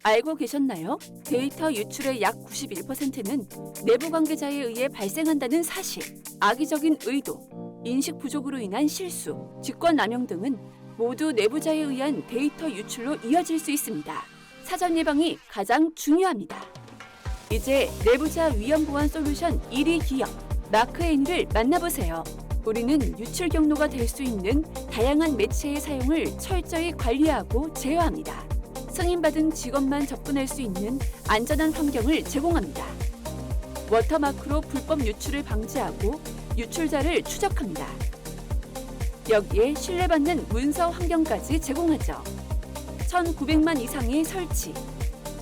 알고 계셨나요? 데이터 유출의 약 91%는 내부 관계자에 의해 발생한다는 사실. 악의적인 의도, 인식 부족으로 인한 실수, 직권남용 등은 모두 내부자에 의한 데이터 유출로 이어질 수 있습니다. 사전 예방이 가장 중요합니다. 이제 내부자 위험 보안 솔루션 1위 기업 마크애니를 만나보세요. 우리는 유출 경로가 될 수 있는 다양한 매체의 사용을 철저히 관리하고 제어합니다. 승인받은 직원만 접근할 수 있는 안전한 환경을 제공합니다. 워터마크로 불법 유출을 방지하고 유출자를 추적합니다. 여기에 신뢰받는 문서 환경까지 제공하죠. 1,900만 이상의 설치,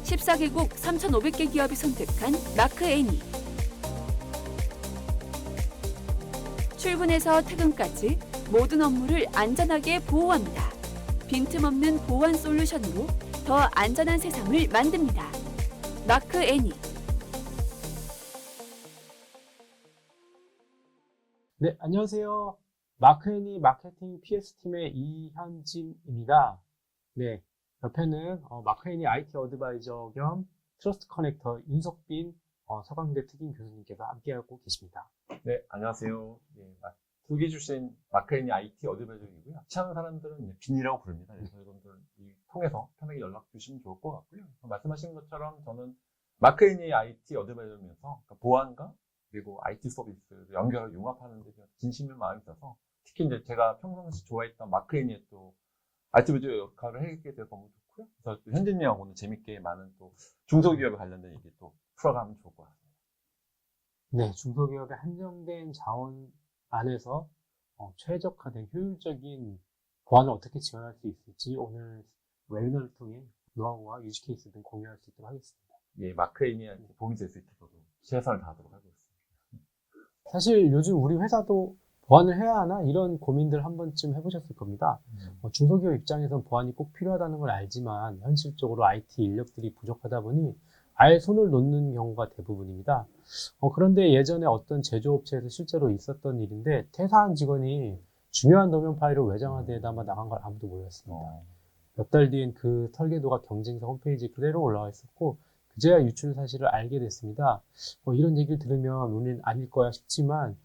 14개국 3,500개 기업이 선택한 마크애니. 출근에서 퇴근까지 모든 업무를 안전하게 보호합니다. 빈틈없는 보안 솔루션으로 더 안전한 세상을 만듭니다. 마크애니. 네, 안녕하세요. 마크애니 마케팅 PS팀의 이현진입니다. 네, 옆에는 마크애니 IT 어드바이저 겸 트러스트 커넥터 윤석빈 서강대 특임 교수님께서 함께하고 계십니다. 네, 안녕하세요. 두기 출신 마크애니 IT 어드바이저이고요. 취하는 사람들은 이제 빈이라고 부릅니다. 그래서 여러분들 통해서 편하게 연락 주시면 좋을 것 같고요. 말씀하신 것처럼 저는 마크애니 IT 어드바이저면서 보안과 그리고 IT 서비스 연결을 융합하는 데 진심인 마음이 있어서 특히 이제 제가 평상시 좋아했던 마크애니의 또 IT 어드바이저 역할을 하게 돼서 너무 좋고요. 그래서 또 현진님하고는 재밌게 많은 또 중소기업에 관련된 얘기 또 풀어가면 좋을 것 같습니다. 네, 중소기업의 한정된 자원 안에서 최적화된 효율적인 보안을 어떻게 지원할 수 있을지 오늘 웨비너를 통해 노하우와 유즈 케이스 등 공유할 수 있도록 하겠습니다. 예, 마크애니한테 도움이 될 수 있도록 최선을 다하도록 하고 있습니다. 사실 요즘 우리 회사도 보안을 해야 하나 이런 고민들 한 번쯤 해보셨을 겁니다. 중소기업 입장에선 보안이 꼭 필요하다는 걸 알지만 현실적으로 IT 인력들이 부족하다 보니 아예 손을 놓는 경우가 대부분입니다. 그런데 예전에 어떤 제조업체에서 실제로 있었던 일인데 퇴사한 직원이 중요한 도면 파일을 외장하드에다가 나간 걸 아무도 몰랐습니다. 몇 달 뒤엔 그 설계도가 경쟁사 홈페이지에 그대로 올라와 있었고 그제야 유출 사실을 알게 됐습니다. 이런 얘기를 들으면 우리는 아닐 거야 싶지만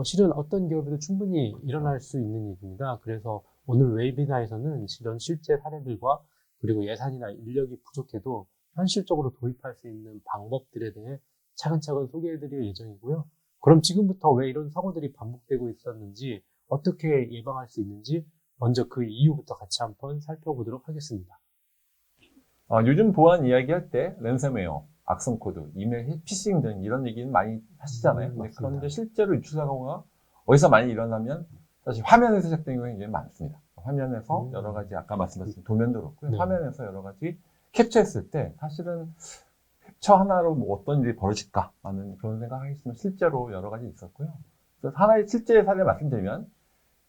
실은 어떤 기업에도 충분히 일어날 수 있는 일입니다. 그래서 오늘 웨비나에서는 이런 실제 사례들과 그리고 예산이나 인력이 부족해도 현실적으로 도입할 수 있는 방법들에 대해 차근차근 소개해드릴 예정이고요. 그럼 지금부터 왜 이런 사고들이 반복되고 있었는지, 어떻게 예방할 수 있는지 먼저 그 이유부터 같이 한번 살펴보도록 하겠습니다. 요즘 보안 이야기할 때 랜섬웨어, 악성 코드, 이메일 피싱 등 이런 얘기는 많이 하시잖아요. 그런데 실제로 유출 사고가 어디서 많이 일어나면 사실 화면에서 시작되는 경우가 굉장히 많습니다. 화면에서 여러 가지 아까 말씀하신 도면도 그렇고요. 네. 화면에서 여러 가지 캡처했을 때 사실은 캡처 하나로 뭐 어떤 일이 벌어질까 하는 그런 생각하시면 실제로 여러 가지 있었고요. 그래서 하나의 실제 사례를 말씀드리면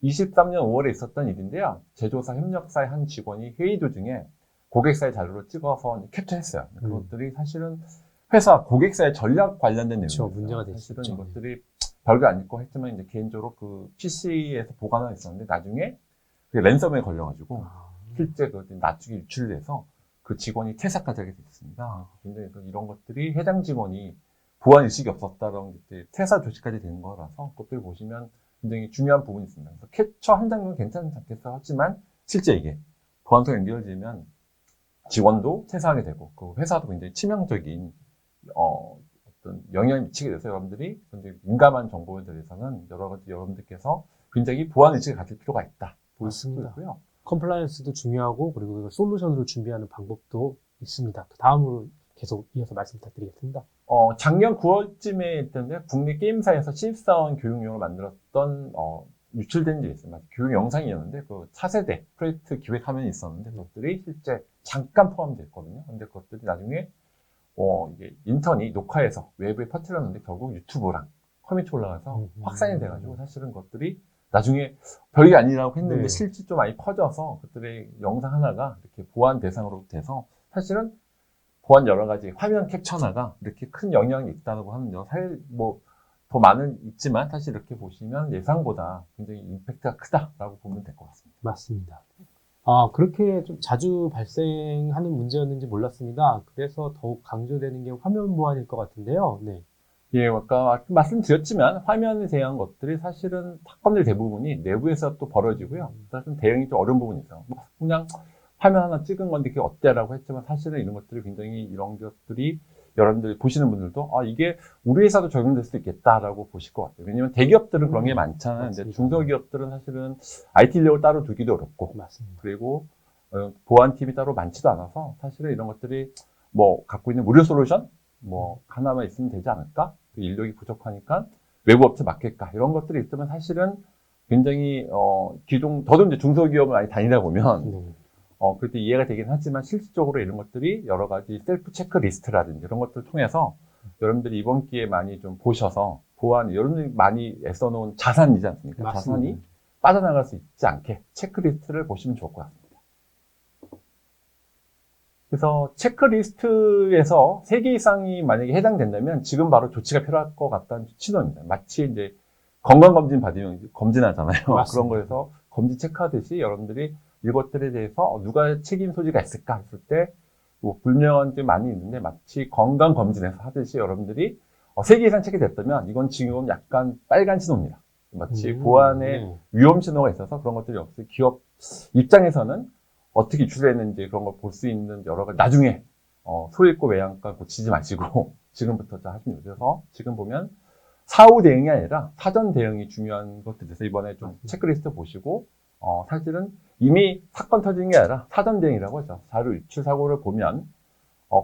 23년 5월에 있었던 일인데요. 제조사 협력사의 한 직원이 회의 도중에 고객사의 자료를 찍어서 캡처했어요. 그것들이 사실은 회사 고객사의 전략 관련된 내용이었어요. 문제가 사실은 됐었죠. 이것들이 별거 아니고 했지만 이제 개인적으로 그 PC에서 보관을 했었는데 나중에 그 랜섬에 걸려가지고 실제 그 나중에 유출돼서 그 직원이 퇴사까지 하게 됐습니다. 굉장히 이런 것들이 해당 직원이 보안 의식이 없었다는 게 퇴사 조치까지 된 거라서 그것들 보시면 굉장히 중요한 부분이 있습니다. 그래서 캡처 한 장면 괜찮지 않겠어 하지만 실제 이게 보안성 연결되면 직원도 퇴사하게 되고 그 회사도 굉장히 치명적인 어떤 영향을 미치게 돼서 여러분들이 굉장히 민감한 정보에 대해서는 여러 가지 여러분들께서 굉장히 보안 의식을 가질 필요가 있다. 볼 수 있고요. 컴플라이언스도 중요하고 그리고 솔루션으로 준비하는 방법도 있습니다. 그 다음으로 계속 이어서 말씀 부탁드리겠습니다. 작년 9월쯤에 했던데 국내 게임사에서 신입사원 교육용으로 만들었던 유출된 일이 있습니다. 교육 영상이었는데 그 차세대 프로젝트 기획 화면이 있었는데 그것들이 실제 잠깐 포함됐거든요. 근데 그것들이 나중에 이게 인턴이 녹화해서 외부에 퍼뜨렸는데 결국 유튜브랑 커뮤니티 올라가서 확산이 돼가지고 사실은 그것들이 나중에 별게 아니라고 했는데 실제 좀 많이 퍼져서 그들의 영상 하나가 이렇게 보안 대상으로 돼서 사실은 보안 여러 가지 화면 캡처 하나가 이렇게 큰 영향이 있다고 하는데요. 사실 더 많은 있지만 사실 이렇게 보시면 예상보다 굉장히 임팩트가 크다라고 보면 될 것 같습니다. 맞습니다. 그렇게 좀 자주 발생하는 문제였는지 몰랐습니다. 그래서 더욱 강조되는 게 화면 보안일 것 같은데요. 네. 예, 아까 말씀드렸지만 화면에 대한 것들이 사실은 사건들 대부분이 내부에서 또 벌어지고요. 사실 대응이 좀 어려운 부분이 있어요. 뭐 그냥 화면 하나 찍은 건데 그게 어때라고 했지만 사실은 이런 것들이 굉장히 이런 것들이 여러분들이 보시는 분들도 이게 우리 회사도 적용될 수 있겠다라고 보실 것 같아요. 왜냐면 대기업들은 그런 게 많잖아요. 근데 맞습니다. 중소기업들은 사실은 IT 인력을 따로 두기도 어렵고 맞습니다. 그리고 보안팀이 따로 많지도 않아서 사실은 이런 것들이 뭐 갖고 있는 무료 솔루션 뭐 하나만 있으면 되지 않을까? 인력이 부족하니까 외부 업체 맡길까? 이런 것들이 있으면 사실은 굉장히 저도 이제 중소기업을 많이 다니다 보면 네. 그때 이해가 되긴 하지만 실질적으로 이런 것들이 여러 가지 셀프 체크리스트라든지 이런 것들을 통해서 여러분들이 이번 기회에 많이 좀 보셔서 보안, 여러분들이 많이 애써놓은 자산이지 않습니까? 맞습니다. 자산이 빠져나갈 수 있지 않게 체크리스트를 보시면 좋을 것 같습니다. 그래서 체크리스트에서 3개 이상이 만약에 해당된다면 지금 바로 조치가 필요할 것 같다는 신호입니다. 마치 이제 건강검진 받으면 검진하잖아요. 맞습니다. 그런 거에서 검진 체크하듯이 여러분들이 이것들에 대해서 누가 책임 소지가 있을까 했을 때 뭐 불명한 게 많이 있는데 마치 건강검진에서 하듯이 여러분들이 3개 이상 체크됐다면 이건 지금 약간 빨간 신호입니다. 마치 보안에 네. 위험 신호가 있어서 그런 것들이 없어요. 기업 입장에서는 어떻게 유출했는지 그런 걸 볼 수 있는 여러 가지 나중에 소잃고 외양간 고치지 마시고 지금부터 하시면 돼요. 그래서 지금 보면 사후 대응이 아니라 사전 대응이 중요한 것들에서 이번에 좀 체크리스트 보시고 사실은 이미 사건 터진 게 아니라 사전 대응이라고 하죠. 자료 유출 사고를 보면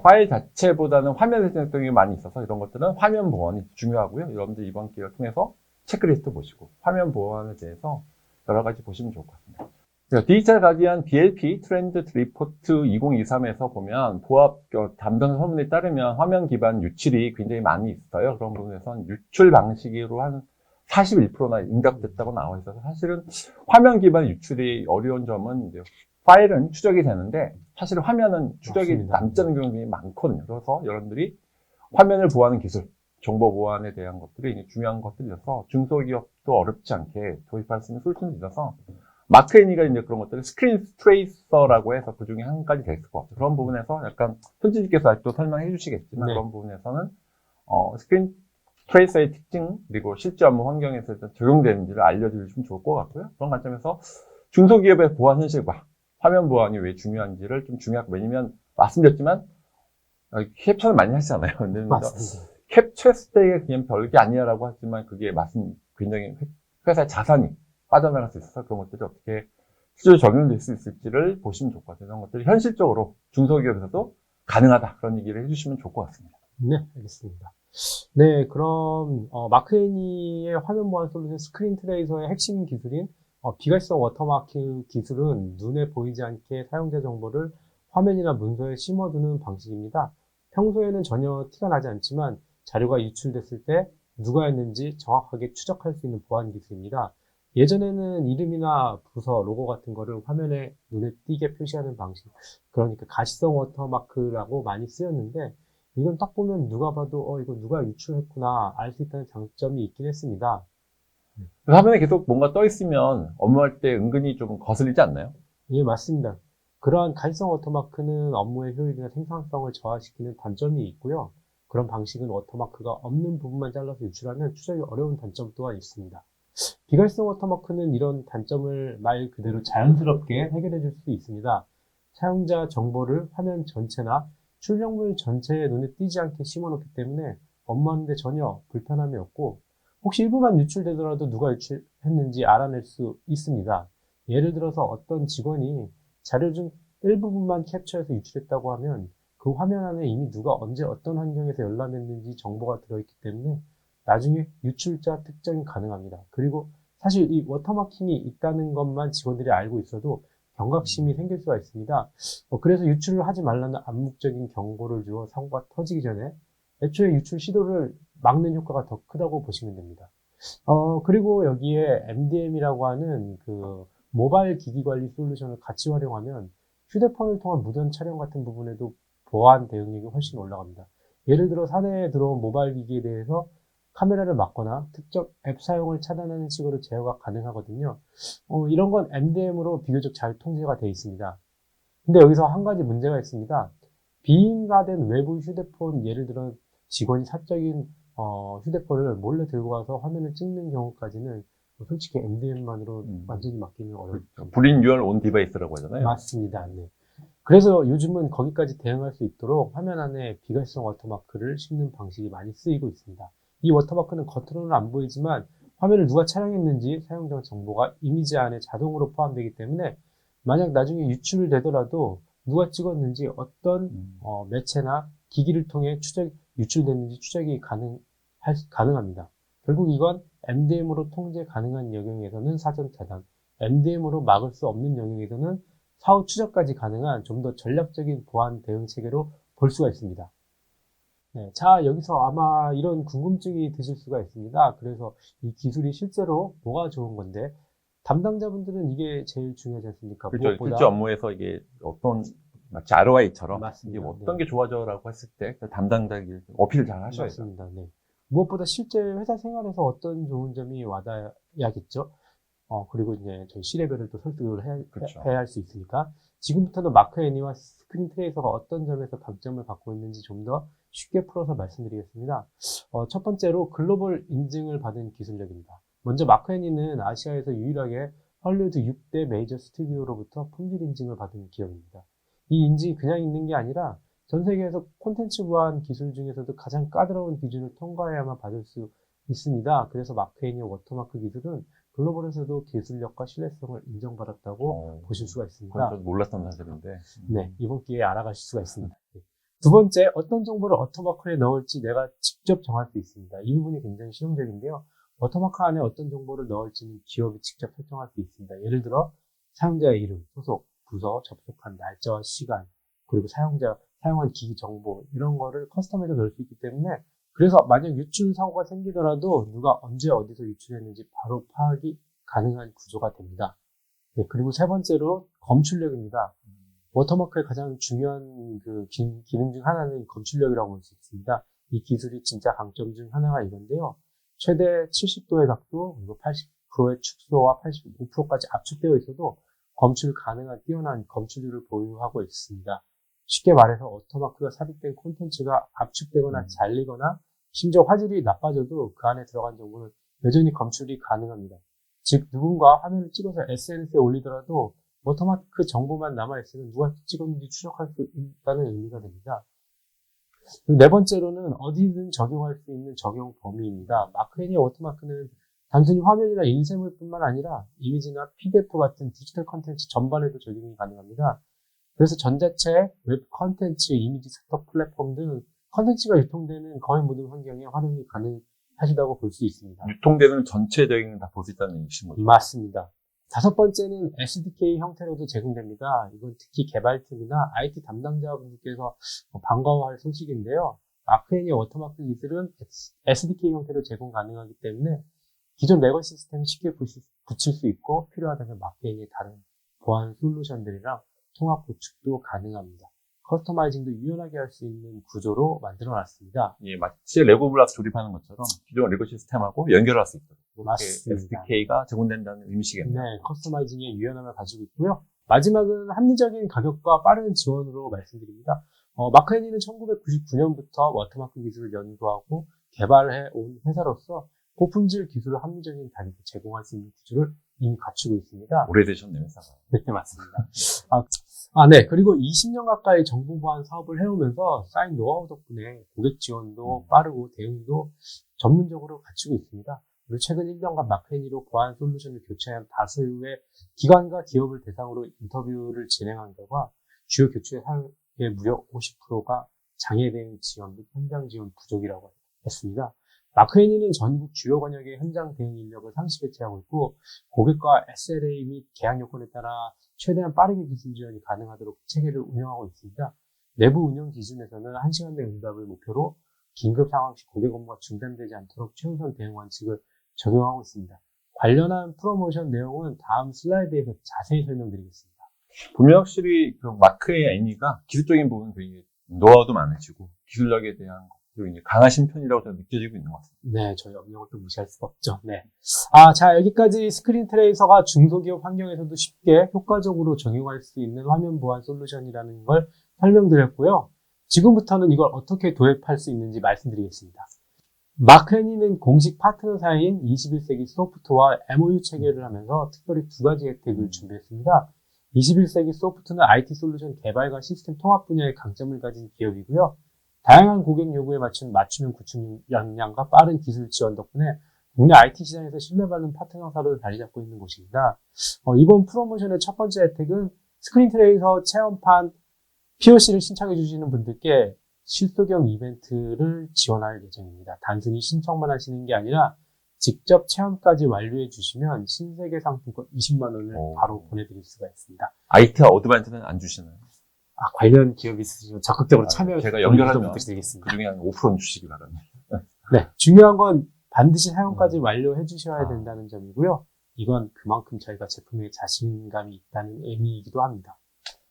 파일 자체보다는 화면 해상성이 많이 있어서 이런 것들은 화면 보안이 중요하고요. 여러분들 이번 기회를 통해서 체크리스트 보시고 화면 보안에 대해서 여러 가지 보시면 좋을 것 같습니다. 디지털 가디언 BLP 트렌드 리포트 2023에서 보면 보안 담당 서문에 따르면 화면 기반 유출이 굉장히 많이 있어요. 그런 부분에서는 유출 방식으로 한 41%나 응답됐다고 나와 있어서 사실은 화면 기반 유출이 어려운 점은 이제 파일은 추적이 되는데 사실 화면은 추적이 맞습니다. 남지 않는 경우가 많거든요. 그래서 여러분들이 화면을 보호하는 기술, 정보 보안에 대한 것들이 중요한 것들이어서 중소기업도 어렵지 않게 도입할 수 있는 솔루션이 있어서 마크애니가 이제 그런 것들을 스크린 트레이서라고 해서 그 중에 한 가지 됐을 것 같아요. 그런 부분에서 약간 손지님께서 아직도 설명해 주시겠지만 네. 그런 부분에서는 스크린 트레이서의 특징 그리고 실제 업무 환경에서 적용되는지를 알려주시면 좋을 것 같고요. 그런 관점에서 중소기업의 보안 현실과 화면 보안이 왜 중요한지를 좀 중요하고 왜냐면 말씀드렸지만 캡처는 많이 하시잖아요. 근데 맞습니다. 캡처했을 때 그냥 별게 아니야라고 하지만 그게 굉장히 회사의 자산이 빠져나갈 수 있어서 그런 것들이 어떻게 실제로 적용될 수 있을지를 보시면 좋을 것 같아요. 이런 것들이 현실적으로 중소기업에서도 가능하다. 그런 얘기를 해주시면 좋을 것 같습니다. 네, 알겠습니다. 네, 그럼 마크애니의 화면 보안 솔루션 스크린 트레이서의 핵심 기술인 비갈성 워터마크 기술은 눈에 보이지 않게 사용자 정보를 화면이나 문서에 심어두는 방식입니다. 평소에는 전혀 티가 나지 않지만 자료가 유출됐을 때 누가 했는지 정확하게 추적할 수 있는 보안 기술입니다. 예전에는 이름이나 부서, 로고 같은 거를 화면에 눈에 띄게 표시하는 방식, 그러니까 가시성 워터마크라고 많이 쓰였는데 이건 딱 보면 누가 봐도 이거 누가 유출했구나 알 수 있다는 장점이 있긴 했습니다. 화면에 계속 뭔가 떠 있으면 업무할 때 은근히 좀 거슬리지 않나요? 예, 맞습니다. 그러한 가시성 워터마크는 업무의 효율이나 생산성을 저하시키는 단점이 있고요. 그런 방식은 워터마크가 없는 부분만 잘라서 유출하면 추적이 어려운 단점 또한 있습니다. 비갈성 워터마크는 이런 단점을 말 그대로 자연스럽게 해결해 줄 수 있습니다. 사용자 정보를 화면 전체나 출력물 전체에 눈에 띄지 않게 심어놓기 때문에 업무하는데 전혀 불편함이 없고 혹시 일부만 유출되더라도 누가 유출했는지 알아낼 수 있습니다. 예를 들어서 어떤 직원이 자료 중 일부분만 캡처해서 유출했다고 하면 그 화면 안에 이미 누가 언제 어떤 환경에서 열람했는지 정보가 들어있기 때문에 나중에 유출자 특정이 가능합니다. 그리고 사실 이 워터마킹이 있다는 것만 직원들이 알고 있어도 경각심이 생길 수가 있습니다. 그래서 유출을 하지 말라는 암묵적인 경고를 주어 사고가 터지기 전에 애초에 유출 시도를 막는 효과가 더 크다고 보시면 됩니다. 그리고 여기에 MDM이라고 하는 그 모바일 기기 관리 솔루션을 같이 활용하면 휴대폰을 통한 무전 촬영 같은 부분에도 보안 대응력이 훨씬 올라갑니다. 예를 들어 사내에 들어온 모바일 기기에 대해서 카메라를 막거나 특정 앱 사용을 차단하는 식으로 제어가 가능하거든요. 이런 건 MDM으로 비교적 잘 통제가 되어 있습니다. 근데 여기서 한 가지 문제가 있습니다. 비인가된 외부 휴대폰, 예를 들어 직원이 사적인 휴대폰을 몰래 들고 가서 화면을 찍는 경우까지는 솔직히 MDM만으로 완전히 막기는 어렵죠. 불인유얼 온 디바이스라고 하잖아요. 맞습니다. 네. 그래서 요즘은 거기까지 대응할 수 있도록 화면 안에 비활성 워터마크를 씹는 방식이 많이 쓰이고 있습니다. 이 워터마크는 겉으로는 안 보이지만 화면을 누가 촬영했는지 사용자 정보가 이미지 안에 자동으로 포함되기 때문에 만약 나중에 유출되더라도 누가 찍었는지 어떤 매체나 기기를 통해 유출됐는지 추적이 가능합니다. 결국 이건 MDM으로 통제 가능한 영역에서는 사전 차단, MDM으로 막을 수 없는 영역에서는 사후 추적까지 가능한 좀 더 전략적인 보안 대응 체계로 볼 수가 있습니다. 네, 자, 여기서 아마 이런 궁금증이 드실 수가 있습니다. 그래서 이 기술이 실제로 뭐가 좋은 건데, 담당자분들은 이게 제일 중요하지 않습니까? 그렇죠. 무엇보다 실제 업무에서 이게 어떤 마치 ROI처럼 맞습니다. 이게 어떤 게 좋아져라고 했을 때 담당자에게 어필을 잘 하셔야 돼요. 맞습니다. 네. 무엇보다 실제 회사 생활에서 어떤 좋은 점이 와닿아야겠죠. 그리고 이제 저희 C레벨을 또 설득을 그렇죠. 해야 할 수 있으니까 지금부터는 마크 애니와 스크린 트레이서가 어떤 점에서 강점을 갖고 있는지 좀 더 쉽게 풀어서 말씀드리겠습니다. 첫 번째로 글로벌 인증을 받은 기술력입니다. 먼저 마크 애니는 아시아에서 유일하게 헐리우드 6대 메이저 스튜디오로부터 품질 인증을 받은 기업입니다. 이 인증이 그냥 있는 게 아니라 전 세계에서 콘텐츠 보안 기술 중에서도 가장 까다로운 기준을 통과해야만 받을 수 있습니다. 그래서 마크 애니 워터마크 기술은 글로벌에서도 기술력과 신뢰성을 인정받았다고 보실 수가 있습니다. 그건 좀 몰랐던 사실인데. 네, 이번 기회에 알아가실 수가 있습니다. 네. 두 번째, 어떤 정보를 워터마크에 넣을지 내가 직접 정할 수 있습니다. 이 부분이 굉장히 실용적인데요. 워터마크 안에 어떤 정보를 넣을지는 기업이 직접 설정할 수 있습니다. 예를 들어 사용자의 이름, 소속, 부서, 접속한 날짜와 시간, 그리고 사용한 기기 정보 이런 거를 커스텀해서 넣을 수 있기 때문에 그래서 만약 유출 사고가 생기더라도 누가 언제 어디서 유출했는지 바로 파악이 가능한 구조가 됩니다. 네, 그리고 세 번째로 검출력입니다. 워터마크의 가장 중요한 기능 중 하나는 검출력이라고 볼 수 있습니다. 이 기술이 진짜 강점 중 하나가 이건데요. 최대 70도의 각도, 그리고 80%의 축소와 85%까지 압축되어 있어도 검출 가능한 뛰어난 검출률을 보유하고 있습니다. 쉽게 말해서 워터마크가 삽입된 콘텐츠가 압축되거나 잘리거나 심지어 화질이 나빠져도 그 안에 들어간 정보는 여전히 검출이 가능합니다. 즉 누군가 화면을 찍어서 SNS에 올리더라도 워터마크 정보만 남아있으면 누가 찍었는지 추적할 수 있다는 의미가 됩니다. 네 번째로는 어디든 적용할 수 있는 적용 범위입니다. 마크 애니 워터마크는 단순히 화면이나 인쇄물 뿐만 아니라 이미지나 PDF 같은 디지털 컨텐츠 전반에도 적용이 가능합니다. 그래서 전자책, 웹 컨텐츠, 이미지 스토어 플랫폼 등 컨텐츠가 유통되는 거의 모든 환경에 활용이 가능하시다고 볼 수 있습니다. 유통되는 전체적인 다 볼 수 있다는 얘기신 거죠. 맞습니다. 다섯 번째는 SDK 형태로도 제공됩니다. 이건 특히 개발팀이나 IT 담당자분들께서 반가워할 소식인데요. 마크 애니 워터마크 기술은 SDK 형태로 제공 가능하기 때문에 기존 레거시 시스템을 쉽게 붙일 수 있고 필요하다면 마크 애니의 다른 보안 솔루션들이랑 통합 구축도 가능합니다. 커스터마이징도 유연하게 할 수 있는 구조로 만들어놨습니다. 예, 마치 레고 블록 조립하는 것처럼 기존 레고 시스템하고 연결할 수 있도록 맞습니다. SDK가 제공된다는 의미시겠네요. 네, 커스터마이징의 유연함을 가지고 있고요. 마지막은 합리적인 가격과 빠른 지원으로 말씀드립니다. 마크 애니는 1999년부터 워터마크 기술을 연구하고 개발해 온 회사로서 고품질 기술을 합리적인 가격에 제공할 수 있는 구조를 이미 갖추고 있습니다. 오래되셨네요, 회사가. 네, 맞습니다. 네. 그리고 20년 가까이 정보 보안 사업을 해오면서 쌓인 노하우 덕분에 고객 지원도 빠르고 대응도 전문적으로 갖추고 있습니다. 그리고 최근 1년간 마크 애니로 보안 솔루션을 교체한 다수의 기관과 기업을 대상으로 인터뷰를 진행한 결과 주요 교체 사용의 무려 50%가 장애 대응 지원 및 현장 지원 부족이라고 했습니다. 마크 애니는 전국 주요 권역의 현장 대응 인력을 상시 배치하고 있고 고객과 SLA 및 계약 요건에 따라 최대한 빠르게 기술 지원이 가능하도록 체계를 운영하고 있습니다. 내부 운영 기준에서는 1시간 내 응답을 목표로 긴급 상황 시 고객 업무가 중단되지 않도록 최우선 대응 원칙을 적용하고 있습니다. 관련한 프로모션 내용은 다음 슬라이드에서 자세히 설명드리겠습니다. 보면 확실히 그 마크의 애니가 기술적인 부분은 되게 노하우도 많으시고 기술력에 대한 그리고 이제 강하신 편이라고 저는 느껴지고 있는 것 같습니다. 네, 저희 업력을 또 무시할 수가 없죠. 네. 자, 여기까지 스크린 트레이서가 중소기업 환경에서도 쉽게 효과적으로 적용할 수 있는 화면 보안 솔루션이라는 걸 설명드렸고요. 지금부터는 이걸 어떻게 도입할 수 있는지 말씀드리겠습니다. 마크애니는 공식 파트너사인 21세기 소프트와 MOU 체결을 하면서 특별히 두 가지 혜택을 준비했습니다. 21세기 소프트는 IT 솔루션 개발과 시스템 통합 분야의 강점을 가진 기업이고요. 다양한 고객 요구에 맞춘 맞춤형 구축 역량과 빠른 기술 지원 덕분에 국내 IT 시장에서 신뢰받는 파트너사로 자리 잡고 있는 곳입니다. 이번 프로모션의 첫 번째 혜택은 스크린 트레이서 체험판 POC를 신청해 주시는 분들께 실소경 이벤트를 지원할 예정입니다. 단순히 신청만 하시는 게 아니라 직접 체험까지 완료해 주시면 신세계 상품권 20만 원을 바로 보내드릴 수가 있습니다. IT 어드밴스는 안 주시나요? 관련 기업이 있으시면 적극적으로 참여해 제가 연결하면 부탁드리겠습니다. 그중에 한 5%는 주시기 바랍니다. 네, 중요한 건 반드시 사용까지 완료해 주셔야 된다는 점이고요. 이건 그만큼 저희가 제품에 자신감이 있다는 의미이기도 합니다.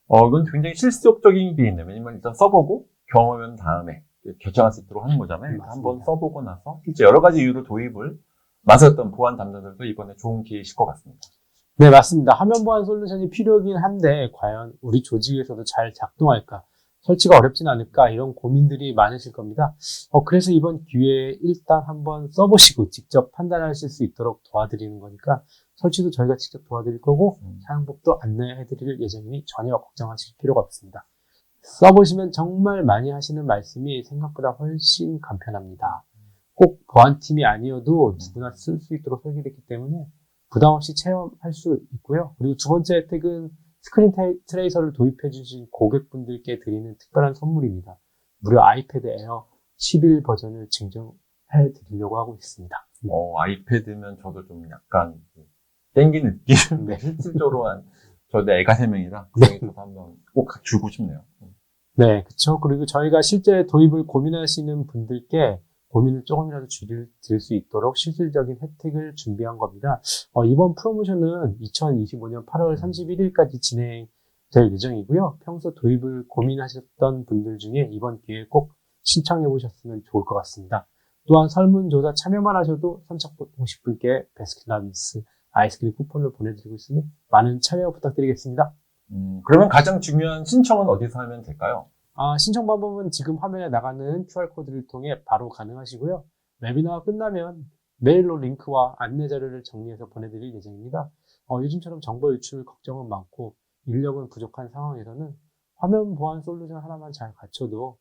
이건 굉장히 실용적인 게 있네요. 왜냐면 일단 써보고 경험한 다음에 결정할 수 있도록 하는 거잖아요. 한번 써보고 나서 실제 여러 가지 이유로 도입을 맞았던 보안 담당자들도 이번에 좋은 기회이실 것 같습니다. 네, 맞습니다. 화면 보안 솔루션이 필요하긴 한데 과연 우리 조직에서도 잘 작동할까? 설치가 어렵진 않을까? 이런 고민들이 많으실 겁니다. 그래서 이번 기회에 일단 한번 써보시고 직접 판단하실 수 있도록 도와드리는 거니까 설치도 저희가 직접 도와드릴 거고 사용법도 안내해드릴 예정이니 전혀 걱정하실 필요가 없습니다. 써보시면 정말 많이 하시는 말씀이 생각보다 훨씬 간편합니다. 꼭 보안팀이 아니어도 누구나 쓸 수 있도록 설계됐기 때문에 부담 없이 체험할 수 있고요. 그리고 두 번째 혜택은 스크린 트레이서를 도입해 주신 고객분들께 드리는 특별한 선물입니다. 무려 아이패드 에어 11 버전을 증정해 드리려고 하고 있습니다. 아이패드면 저도 좀 약간 땡기는 느낌. 네, 실질적으로 저도 애가 3명이라 저도 한번 꼭 주고 싶네요. 네, 그렇죠. 그리고 저희가 실제 도입을 고민하시는 분들께 고민을 조금이라도 줄일 수 있도록 실질적인 혜택을 준비한 겁니다. 이번 프로모션은 2025년 8월 31일까지 진행될 예정이고요. 평소 도입을 고민하셨던 분들 중에 이번 기회에 꼭 신청해 보셨으면 좋을 것 같습니다. 또한 설문조사 참여만 하셔도 선착 50분께 베스킨라빈스 아이스크림 쿠폰을 보내드리고 있으니 많은 참여 부탁드리겠습니다. 그러면 가장 중요한 신청은 어디서 하면 될까요? 신청 방법은 지금 화면에 나가는 QR코드를 통해 바로 가능하시고요. 웨비나가 끝나면 메일로 링크와 안내 자료를 정리해서 보내드릴 예정입니다. 요즘처럼 정보 유출 걱정은 많고 인력은 부족한 상황에서는 화면 보안 솔루션 하나만 잘 갖춰도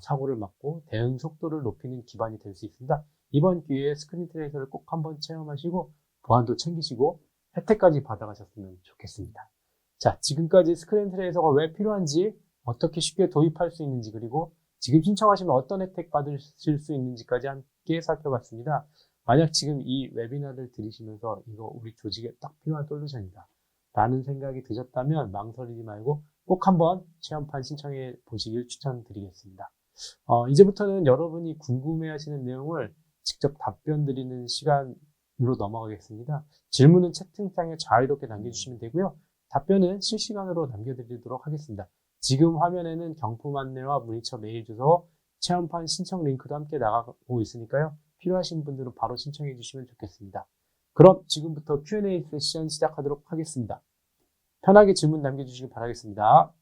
사고를 막고 대응 속도를 높이는 기반이 될 수 있습니다. 이번 기회에 스크린 트레이서를 꼭 한번 체험하시고 보안도 챙기시고 혜택까지 받아가셨으면 좋겠습니다. 자, 지금까지 스크린 트레이서가 왜 필요한지, 어떻게 쉽게 도입할 수 있는지, 그리고 지금 신청하시면 어떤 혜택 받으실 수 있는지까지 함께 살펴봤습니다. 만약 지금 이 웨비나를 들으시면서 이거 우리 조직에 딱 필요한 솔루션이다 라는 생각이 드셨다면 망설이지 말고 꼭 한번 체험판 신청해 보시길 추천드리겠습니다. 이제부터는 여러분이 궁금해하시는 내용을 직접 답변 드리는 시간으로 넘어가겠습니다. 질문은 채팅창에 자유롭게 남겨주시면 되고요. 답변은 실시간으로 남겨드리도록 하겠습니다. 지금 화면에는 경품 안내와 문의처 메일 주소, 체험판 신청 링크도 함께 나가고 있으니까요. 필요하신 분들은 바로 신청해 주시면 좋겠습니다. 그럼 지금부터 Q&A 세션 시작하도록 하겠습니다. 편하게 질문 남겨주시길 바라겠습니다.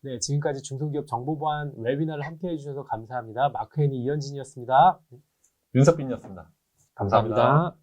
네, 지금까지 중소기업 정보보안 웨비나를 함께 해주셔서 감사합니다. 마크앤이 이현진이었습니다. 윤석빈이었습니다. 감사합니다.